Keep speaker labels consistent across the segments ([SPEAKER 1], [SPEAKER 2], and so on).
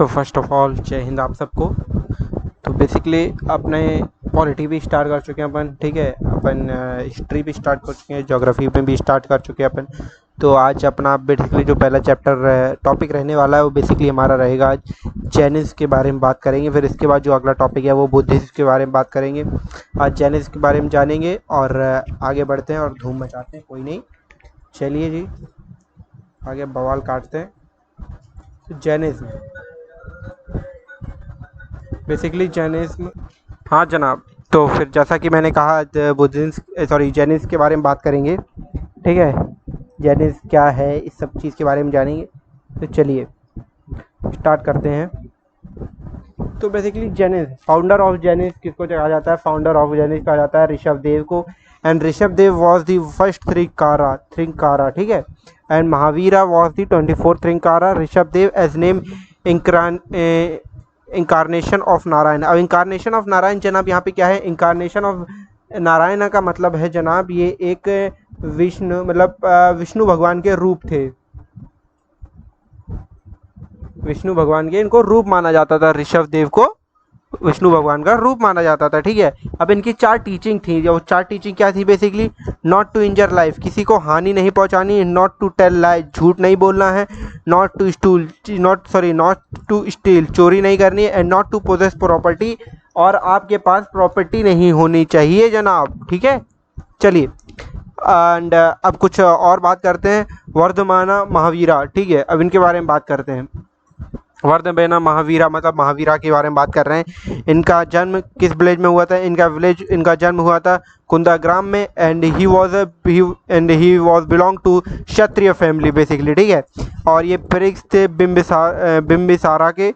[SPEAKER 1] तो first of all जय हिंद आप सबको। तो बेसिकली अपने पॉलिटी भी स्टार्ट कर चुके हैं अपन, ठीक है। अपन हिस्ट्री भी स्टार्ट कर चुके हैं, ज्योग्राफी में भी स्टार्ट कर चुके हैं अपन। तो आज अपना बेसिकली जो पहला चैप्टर टॉपिक रहने वाला है वो बेसिकली हमारा रहेगा आज जैनिज़्म के बारे में बात करेंगे। फिर इसके बाद जो अगला टॉपिक है वो बुद्धिज़्म के बारे में बात करेंगे। आज जैनिज़्म के बारे में जानेंगे और आगे बढ़ते हैं और धूम मचाते हैं। कोई नहीं, चलिए जी आगे बवाल काटते हैं। तो जैनिज़्म बेसिकली जैनिज़्म, हाँ जनाब। तो फिर जैसा कि मैंने कहा जैनिज़्म के बारे में बात करेंगे, ठीक है। जैनिज़्म क्या है इस सब चीज़ के बारे में जानेंगे। तो चलिए स्टार्ट करते हैं। तो basically Jainism, founder of Jainism किसको कहा जाता है? फाउंडर ऑफ जैनिज़्म कहा जाता है ऋषभदेव को। And Rishabhdev was the first Tirthankara, ठीक है। And Mahavira was the 24th Tirthankara. Rishabhdev as name incarnation of Narayan. अब इंकारनेशन ऑफ नारायण जनाब यहाँ पे क्या है? इंकारनेशन ऑफ नारायण का मतलब है जनाब ये एक विष्णु, मतलब विष्णु भगवान के रूप थे। विष्णु भगवान के इनको रूप माना जाता था। ऋषभदेव को विष्णु भगवान का रूप माना जाता था, ठीक है। अब इनकी 4 टीचिंग थी। जो 4 टीचिंग क्या थी? Basically not to injure life, किसी को हानि नहीं पहुंचानी, नॉट टू टेल लाई, झूठ नहीं बोलना है, नॉट टू स्टील, चोरी नहीं करनी है, and not to possess property, और आपके पास प्रॉपर्टी नहीं होनी चाहिए जनाब, ठीक है। चलिए एंड अब कुछ और बात करते हैं। वर्धमाना महावीरा, ठीक है। अब इनके बारे में बात करते हैं। वर्धमाना महावीरा मतलब महावीरा के बारे में बात कर रहे हैं। इनका जन्म किस विलेज में हुआ था? इनका जन्म हुआ था कुंदाग्राम में। And he was belong to Kshatriya family basically, ठीक है। और ये प्रिंस थे बिम्बिसारा के।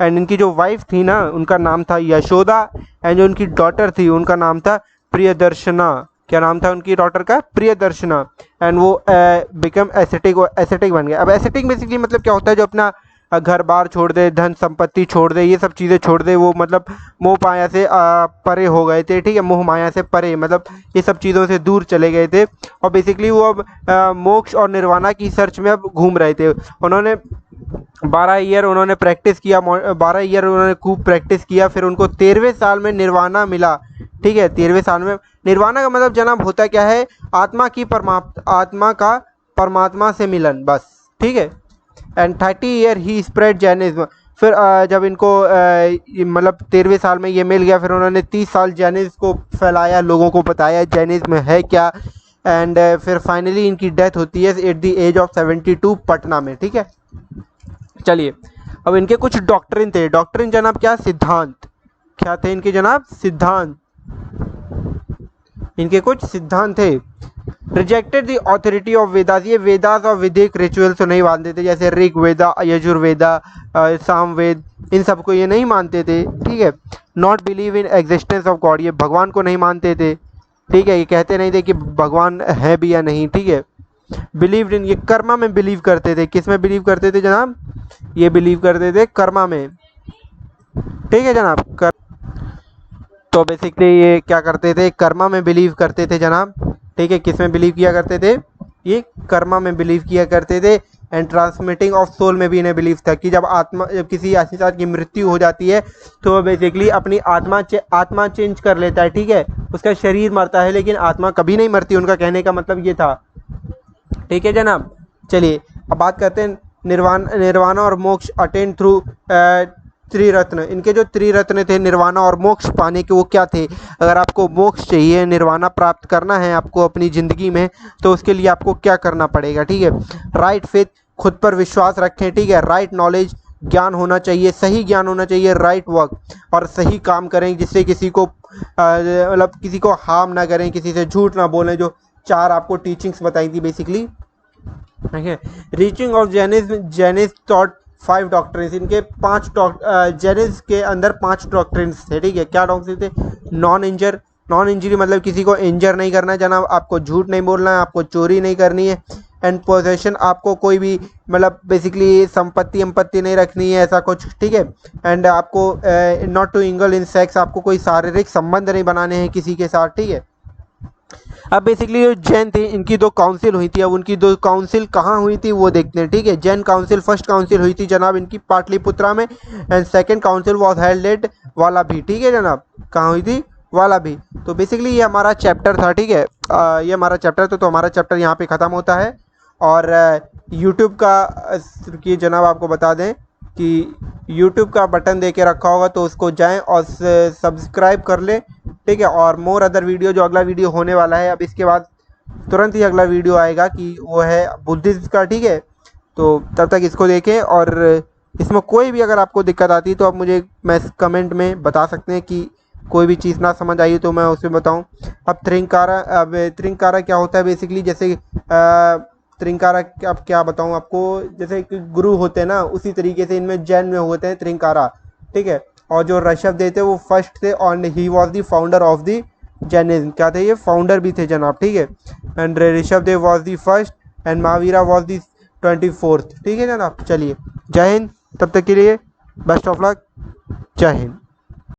[SPEAKER 1] एंड इनकी जो वाइफ थी ना, उनका नाम था यशोदा। एंड जो उनकी डॉटर थी उनका नाम था प्रियदर्शना। क्या नाम था उनकी डॉटर का? प्रियदर्शना। एंड वो बिकम एसेटिक बन गए। अब एसेटिक बेसिकली मतलब क्या होता है? जो अपना घर बार छोड़ दे, धन संपत्ति छोड़ दे, ये सब चीज़ें छोड़ दे। वो मतलब मोह माया से परे हो गए थे, ठीक है। मोह माया से परे मतलब ये सब चीज़ों से दूर चले गए थे। और बेसिकली वो अब मोक्ष और निर्वाणा की सर्च में अब घूम रहे थे। उन्होंने 12 ईयर उन्होंने प्रैक्टिस किया, 12 ईयर उन्होंने खूब प्रैक्टिस किया। फिर उनको 13वें साल में निर्वाणा मिला, ठीक है। 13वें साल में निर्वाणा का मतलब जनाब होता क्या है? आत्मा का परमात्मा से मिलन, बस, ठीक है। And 30 year he spread Jainism. फिर जब इनको मतलब 13वें साल में ये मिल गया, फिर उन्होंने 30 साल जैनिज्म को फैलाया, लोगों को बताया जैनिज्म है क्या। एंड फिर फाइनली इनकी डेथ होती है at the age of 72 Patna में, ठीक है। चलिए अब इनके कुछ डॉक्ट्रिन थे। डॉक्ट्रिन जनाब क्या? सिद्धांत। क्या थे इनके जनाब? सिद्धांत। इनके कुछ सिद्धांत थे। Rejected the authority of Vedas. ये वेदास और वैदिक रिचुअल्स तो नहीं मानते थे, जैसे ऋग वेदा, यजुर्वेदा, सामवेद, इन सबको ये नहीं मानते थे, ठीक है। Not believe in existence of God, ये भगवान को नहीं मानते थे, ठीक है। ये कहते नहीं थे कि भगवान है भी या नहीं, ठीक है। बिलीव इन, ये कर्मा में बिलीव करते थे। किस में बिलीव करते थे जनाब? ये बिलीव करते थे कर्मा में, ठीक है जनाब। तो बेसिकली ये क्या करते थे? कर्मा में बिलीव करते थे जनाब, ठीक है। किस में बिलीव किया करते थे? ये कर्मा में बिलीव किया करते थे। एंड ट्रांसमिटिंग ऑफ सोल में भी इन्हें बिलीव था कि जब किसी आशिक की मृत्यु हो जाती है तो वो बेसिकली अपनी आत्मा चेंज कर लेता है, ठीक है। उसका शरीर मरता है लेकिन आत्मा कभी नहीं मरती। उनका कहने का मतलब ये था, ठीक है जनाब। चलिए अब बात करते हैं निर्वाणा और मोक्ष अटेन थ्रू त्रिरत्न। इनके जो त्रिरत्न थे निर्वाणा और मोक्ष पाने के, वो क्या थे? अगर आपको मोक्ष चाहिए, निर्वाणा प्राप्त करना है आपको अपनी ज़िंदगी में, तो उसके लिए आपको क्या करना पड़ेगा, ठीक है। राइट फेथ, खुद पर विश्वास रखें, ठीक है। राइट नॉलेज, ज्ञान होना चाहिए, सही ज्ञान होना चाहिए। राइट वर्क, और सही काम करें जिससे किसी को मतलब किसी को हार्म ना करें, किसी से झूठ ना बोलें। जो 4 आपको टीचिंग्स बताई थी बेसिकली, ठीक है। Reaching of Jainism thought 5 doctrines. इनके 5 जैनिज्म के अंदर 5 डॉक्ट्रिन्स थे, ठीक है। क्या डॉक्ट्रिन थे? नॉन इंजरी मतलब किसी को इंजर नहीं करना है जनाब, आपको झूठ नहीं बोलना है, आपको चोरी नहीं करनी है। एंड पोजेशन, आपको कोई भी मतलब बेसिकली संपत्ति नहीं रखनी है, ऐसा कुछ, ठीक है। एंड आपको नॉट टू इंगल इन सेक्स, आपको कोई शारीरिक संबंध नहीं बनाने हैं किसी के साथ, ठीक है। अब बेसिकली जो जैन थे इनकी दो काउंसिल हुई थी, अब उनकी दो काउंसिल कहाँ हुई थी वो देखते हैं, ठीक है। जैन काउंसिल, फर्स्ट काउंसिल हुई थी जनाब इनकी पाटलिपुत्रा में, and second council was held at Vallabhi, ठीक है जनाब। कहाँ हुई थी? वालाभी। तो बेसिकली ये हमारा चैप्टर था, ठीक है। ये हमारा चैप्टर था, तो हमारा चैप्टर यहाँ पे ख़त्म होता है। और यूट्यूब का कि जनाब आपको बता दें कि यूट्यूब का बटन दे के रखा होगा, तो उसको जाएं और सब्सक्राइब कर लें, ठीक है। और मोर अदर वीडियो, जो अगला वीडियो होने वाला है अब इसके बाद तुरंत ही अगला वीडियो आएगा कि वो है बुद्धिज्म का, ठीक है। तो तब तक इसको देखें, और इसमें कोई भी अगर आपको दिक्कत आती है तो आप मुझे कमेंट में बता सकते हैं कि कोई भी चीज़ ना समझ आई तो मैं उसमें बताऊं। अब त्रिंकारा क्या होता है बेसिकली, जैसे त्रिंकारा अब क्या बताऊं आपको, जैसे कि गुरु होते हैं ना, उसी तरीके से इनमें जैन में होते हैं त्रिंकारा, ठीक है। और जो ऋषभ देव थे वो फर्स्ट थे, और he was the founder of the Jainism, क्या थे ये? फाउंडर भी थे जनाब, ठीक है। And Rishabh Dev was the first, and Mahavira was the 24th, ठीक है जनाब। चलिए, जय हिंद, तब तक के लिए बेस्ट ऑफ लक, जय हिंद।